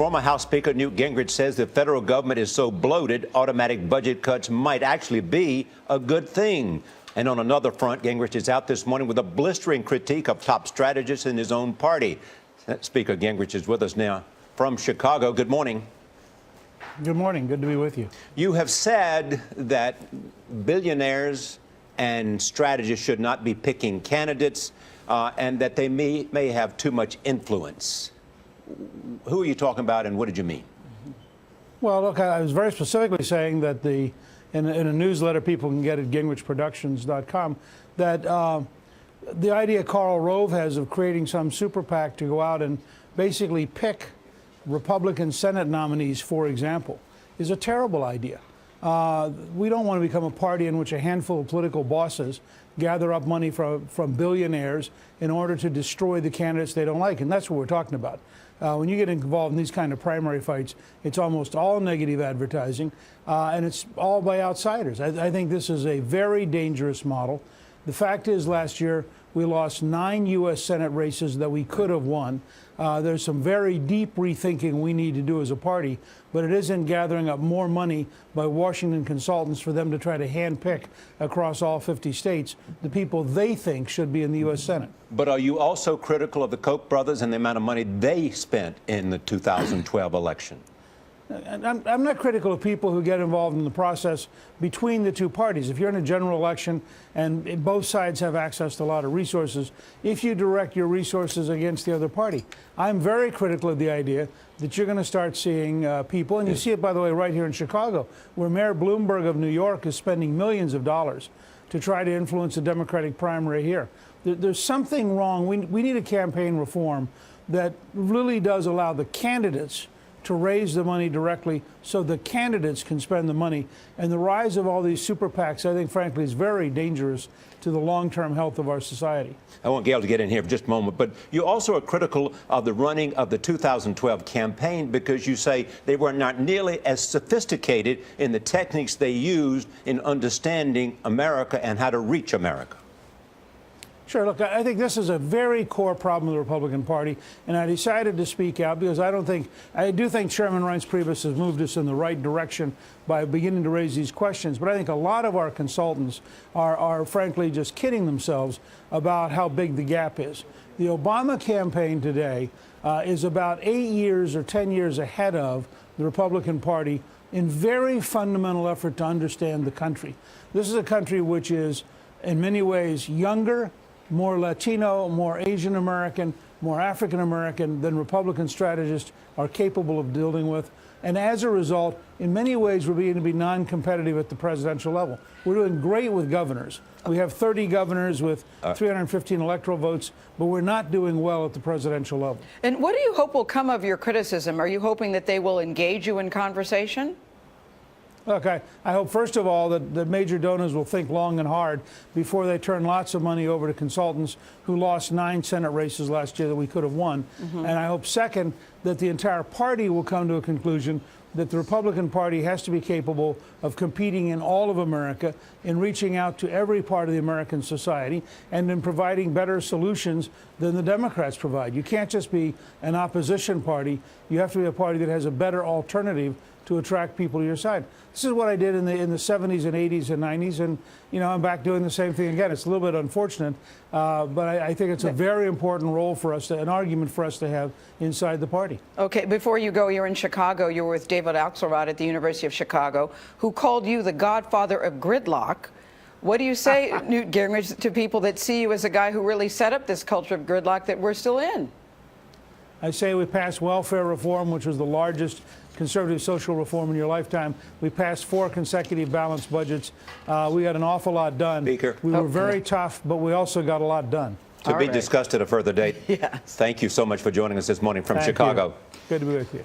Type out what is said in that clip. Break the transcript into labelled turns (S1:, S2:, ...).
S1: Former House Speaker Newt Gingrich says the federal government is so bloated, automatic budget cuts might actually be a good thing. And on another front, Gingrich is out this morning with a blistering critique of top strategists in his own party. Speaker Gingrich is with us now from Chicago. Good morning.
S2: Good morning. Good to be with you.
S1: You have said that billionaires and strategists should not be picking candidates and that they may have too much influence. Who are you talking about and what did you mean?
S2: Well, look, I was very specifically saying that in a newsletter people can get at gingrichproductions.com that the idea Karl Rove has of creating some super PAC to go out and basically pick Republican Senate nominees, for example, is a terrible idea. We don't want to become a party in which a handful of political bosses gather up money from billionaires in order to destroy the candidates they don't like. And that's what we're talking about. When you get involved in these kind of primary fights, it's almost all negative advertising, and it's all by outsiders. I think this is a very dangerous model. The fact is, last year, we lost 9 U.S. Senate races that we could have won. There's some very deep rethinking we need to do as a party, but it isn't gathering up more money by Washington consultants for them to try to handpick across all 50 states the people they think should be in the U.S. Senate.
S1: But are you also critical of the Koch brothers and the amount of money they spent in the 2012 election?
S2: I'm not critical of people who get involved in the process between the two parties. If you're in a general election and both sides have access to a lot of resources, if you direct your resources against the other party, I'm very critical of the idea that you're going to start seeing people, and you see it, by the way, right here in Chicago, where Mayor Bloomberg of New York is spending millions of dollars to try to influence the Democratic primary here. There's something wrong. We need a campaign reform that really does allow the candidates to raise the money directly so the candidates can spend the money. And the rise of all these super PACs, I think, frankly, is very dangerous to the long-term health of our society.
S1: I want Gayle to get in here for just a moment, but you also are critical of the running of the 2012 campaign because you say they were not nearly as sophisticated in the techniques they used in understanding America and how to reach America.
S2: Sure. Look, I think this is a very core problem of the Republican Party, and I decided to speak out because I do think Chairman Reince Priebus has moved us in the right direction by beginning to raise these questions. But I think a lot of our consultants are frankly just kidding themselves about how big the gap is. The Obama campaign today is about 8 years or 10 years ahead of the Republican Party in very fundamental effort to understand the country. This is a country which is in many ways younger, more Latino, more Asian American, more African American than Republican strategists are capable of dealing with. And as a result, in many ways, we're beginning to be non-competitive at the presidential level. We're doing great with governors. We have 30 governors with 315 electoral votes, but we're not doing well at the presidential level.
S3: And what do you hope will come of your criticism? Are you hoping that they will engage you in conversation?
S2: Look, I hope, first of all, that the major donors will think long and hard before they turn lots of money over to consultants who lost 9 Senate races last year that we could have won. And I hope, second, that the entire party will come to a conclusion that the Republican Party has to be capable of competing in all of America, in reaching out to every part of the American society, and in providing better solutions than the Democrats provide. You can't just be an opposition party. You have to be a party that has a better alternative to attract people to your side. This is what I did in the 70s and 80s and 90s, and I'm back doing the same thing again. It's a little bit unfortunate, but I think it's a very important role for us, an argument for us to have inside the party.
S3: Okay, before you go, you're in Chicago. You're with David Axelrod at the University of Chicago, who called you the godfather of gridlock. What do you say, Newt Gingrich, to people that see you as a guy who really set up this culture of gridlock that we're still in?
S2: I say we passed welfare reform, which was the largest conservative social reform in your lifetime. We passed 4 consecutive balanced budgets. We got an awful lot done.
S1: Speaker.
S2: We were very tough, but we also got a lot done.
S1: To be discussed at a further date.
S3: Yes.
S1: Thank you so much for joining us this morning from
S2: Thank
S1: Chicago.
S2: You. Good to be with you.